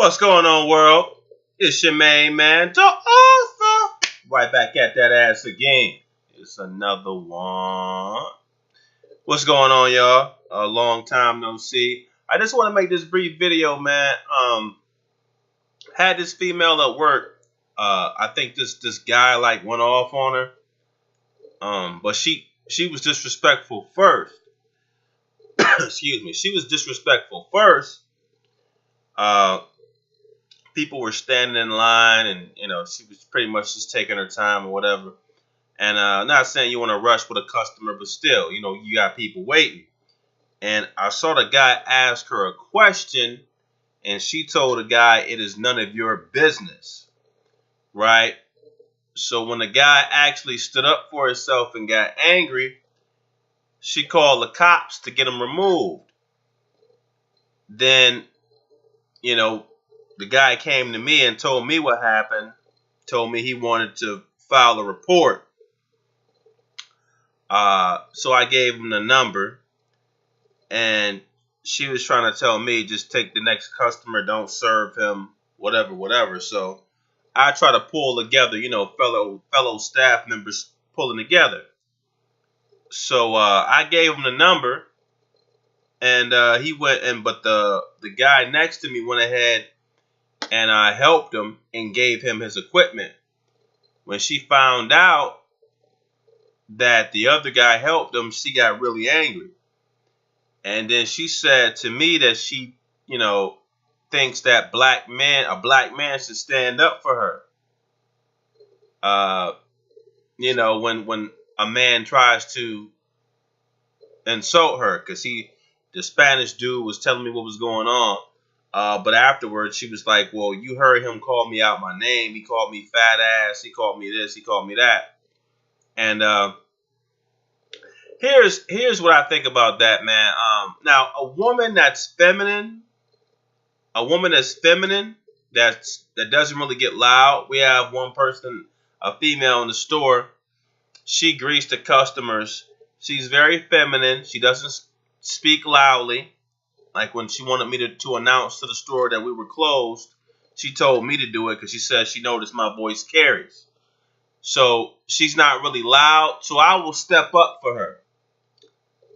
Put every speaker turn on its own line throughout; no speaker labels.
What's going on, world? It's your main man, the author. Right back at that ass again. It's another one. What's going on, y'all? A long time no see. I just want to make this brief video, man. Had this female at work. I think this guy like went off on her. But she was disrespectful first. Excuse me. She was disrespectful first. People were standing in line, and she was pretty much just taking her time or whatever. And not saying you want to rush with a customer, but still, you got people waiting. And I saw the guy ask her a question, and she told the guy, "It is none of your business." Right? So when the guy actually stood up for himself and got angry, she called the cops to get him removed. Then, the guy came to me and told me what happened, told me he wanted to file a report. So I gave him the number, and she was trying to tell me, just take the next customer, don't serve him, whatever. So I try to pull together, fellow staff members pulling together. So I gave him the number, and he went, but the guy next to me went ahead and I helped him and gave him his equipment. When she found out that the other guy helped him, she got really angry. And then she said to me that she, thinks that a black man should stand up for her. When a man tries to insult her, because the Spanish dude was telling me what was going on. But afterwards, she was like, "Well, you heard him call me out my name. He called me fat ass. He called me this. He called me that." And here's what I think about that, man. Now, a woman that's feminine, that doesn't really get loud. We have one person, a female in the store. She greets the customers. She's very feminine. She doesn't speak loudly. Like when she wanted me to announce to the store that we were closed, she told me to do it because she said she noticed my voice carries. So she's not really loud. So I will step up for her.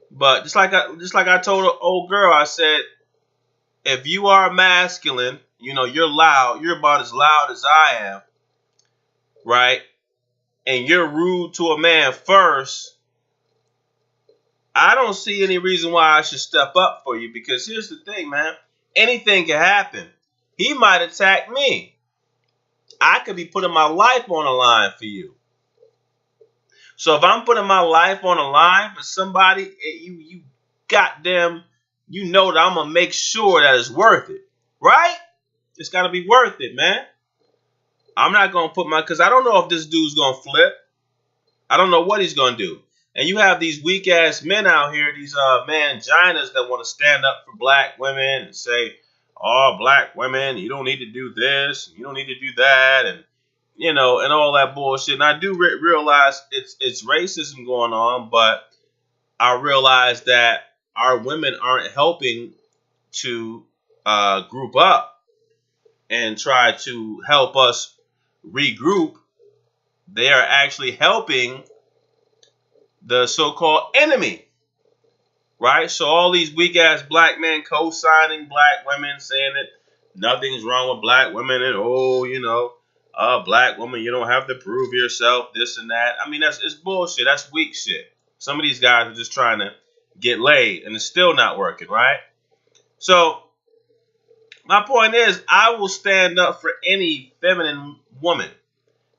But just like I told an old girl, I said, if you are masculine, you're loud. You're about as loud as I am, right? And you're rude to a man first. I don't see any reason why I should step up for you, because here's the thing, man. Anything can happen. He might attack me. I could be putting my life on the line for you. So if I'm putting my life on the line for somebody, you goddamn, that I'm going to make sure that it's worth it. Right? It's got to be worth it, man. I'm not going to because I don't know if this dude's going to flip. I don't know what he's going to do. And you have these weak ass men out here, these manginas that want to stand up for black women and say, "Oh, black women, you don't need to do this, you don't need to do that," and and all that bullshit. And I do realize it's racism going on, but I realize that our women aren't helping to group up and try to help us regroup. They are actually helping the so-called enemy, right? So all these weak-ass black men co-signing black women, saying that nothing's wrong with black women, and black woman, you don't have to prove yourself, this and that. I mean, it's bullshit. That's weak shit. Some of these guys are just trying to get laid, and it's still not working, right? So my point is, I will stand up for any feminine woman.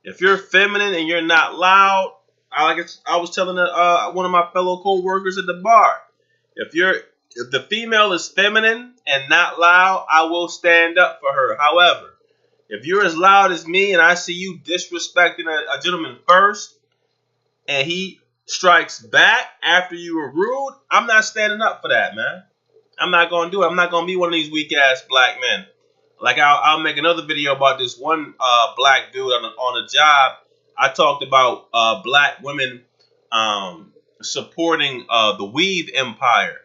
If you're feminine and you're not loud, I was telling one of my fellow co-workers at the bar, if the female is feminine and not loud, I will stand up for her. However, if you're as loud as me and I see you disrespecting a gentleman first, and he strikes back after you were rude, I'm not standing up for that, man. I'm not going to do it. I'm not going to be one of these weak-ass black men. Like, I'll make another video about this one black dude on a job. I talked about black women supporting the weave empire,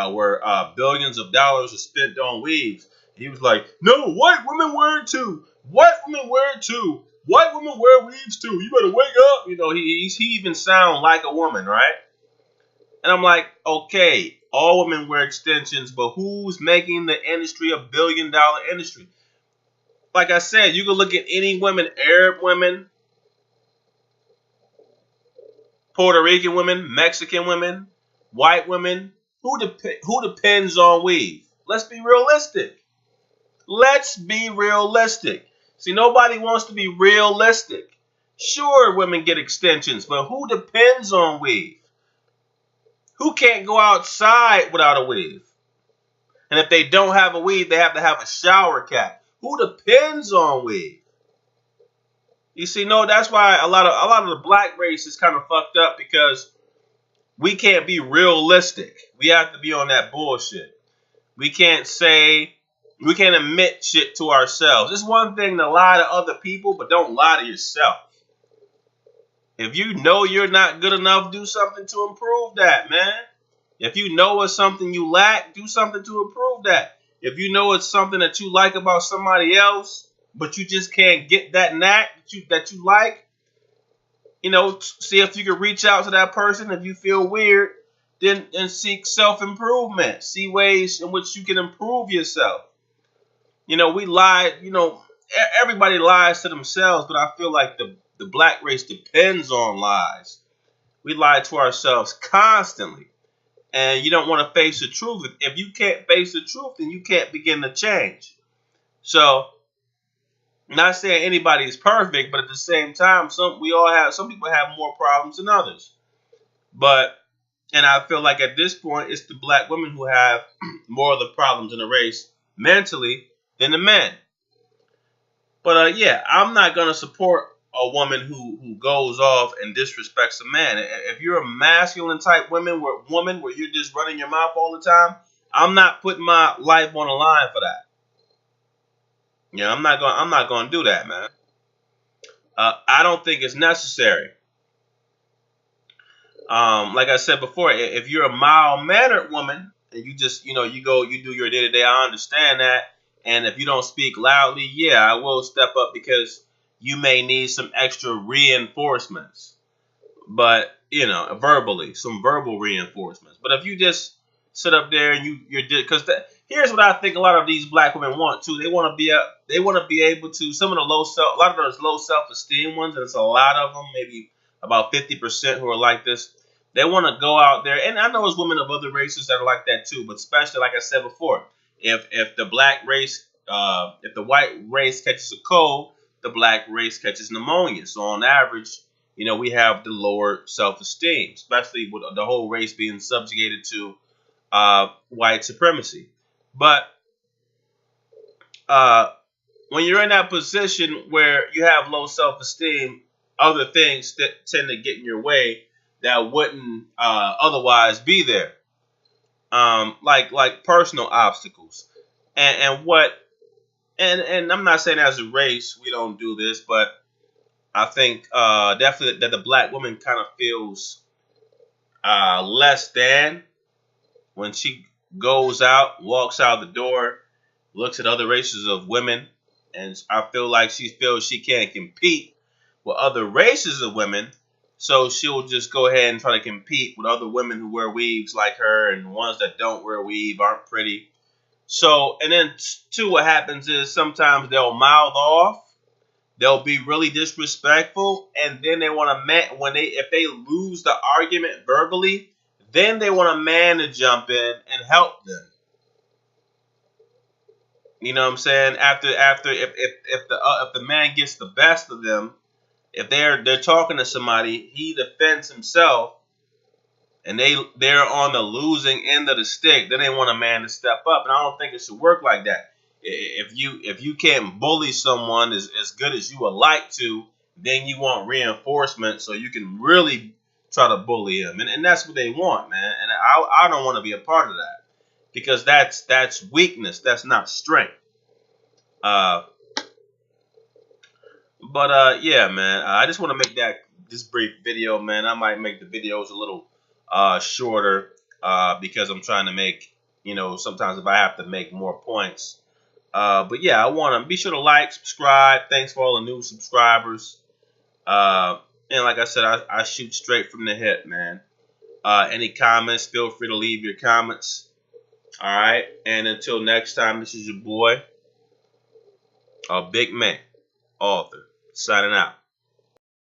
where billions of dollars are spent on weaves. He was like, no, white women wear it too. White women wear it too. White women wear weaves too. You better wake up. You know, he even sound like a woman, right? And I'm like, okay, all women wear extensions, but who's making the industry $1 billion industry? Like I said, you can look at any women, Arab women, Puerto Rican women, Mexican women, white women. Who depends on weave? Let's be realistic. Let's be realistic. See, nobody wants to be realistic. Sure, women get extensions, but who depends on weave? Who can't go outside without a weave? And if they don't have a weave, they have to have a shower cap. Who depends on weave? You see, no, that's why a lot of the black race is kind of fucked up because we can't be realistic. We have to be on that bullshit. We can't admit shit to ourselves. It's one thing to lie to other people, but don't lie to yourself. If you know you're not good enough, do something to improve that, man. If you know it's something you lack, do something to improve that. If you know it's something that you like about somebody else, but you just can't get that knack that you like, you know, see if you can reach out to that person. If you feel weird, then seek self-improvement. See ways in which you can improve yourself. You know, we lie, you know, everybody lies to themselves, but I feel like the black race depends on lies. We lie to ourselves constantly. And you don't want to face the truth. If you can't face the truth, then you can't begin to change. So, not saying anybody is perfect, but at the same time, some people have more problems than others. And I feel like at this point, it's the black women who have more of the problems in the race mentally than the men. But yeah, I'm not gonna support a woman who goes off and disrespects a man. If you're a masculine type woman where you're just running your mouth all the time, I'm not putting my life on the line for that. Yeah, I'm not gonna do that, man. I don't think it's necessary. Like I said before, if you're a mild mannered woman and you just you do your day to day, I understand that. And if you don't speak loudly, yeah, I will step up because you may need some extra reinforcements. But verbally, some verbal reinforcements. But if you just sit up there and because here's what I think a lot of these black women want too. They want to be able to a lot of those low self esteem ones, and it's a lot of them, maybe about 50% who are like this. They want to go out there, and I know there's women of other races that are like that too. But especially, like I said before, if the black race, if the white race catches a cold, the black race catches pneumonia. So on average, we have the lower self-esteem, especially with the whole race being subjugated to white supremacy. But when you're in that position where you have low self-esteem, other things that tend to get in your way that wouldn't otherwise be there, like personal obstacles, and I'm not saying as a race we don't do this, but I think definitely that the black woman kind of feels less than when she goes out, walks out the door, looks at other races of women, and I feel like she feels she can't compete with other races of women, so she'll just go ahead and try to compete with other women who wear weaves like her, and ones that don't wear weave aren't pretty. So, and then too, what happens is sometimes they'll mouth off. They'll be really disrespectful, and then they want a man if they lose the argument verbally, then they want a man to jump in and help them. You know what I'm saying? After if the man gets the best of them, if they're talking to somebody, he defends himself, and they're on the losing end of the stick. Then they want a man to step up, and I don't think it should work like that. If you can't bully someone as good as you would like to, then you want reinforcement so you can really try to bully him, and that's what they want, man. And I don't want to be a part of that because that's weakness. That's not strength. Uh, but yeah, man. I just want to make this brief video, man. I might make the videos a little shorter because I'm trying to make sometimes if I have to make more points. But yeah, I want to be sure to like, subscribe. Thanks for all the new subscribers. And like I said, I shoot straight from the hip, man. Any comments, feel free to leave your comments. All right. And until next time, this is your boy, Big Man, author, signing out.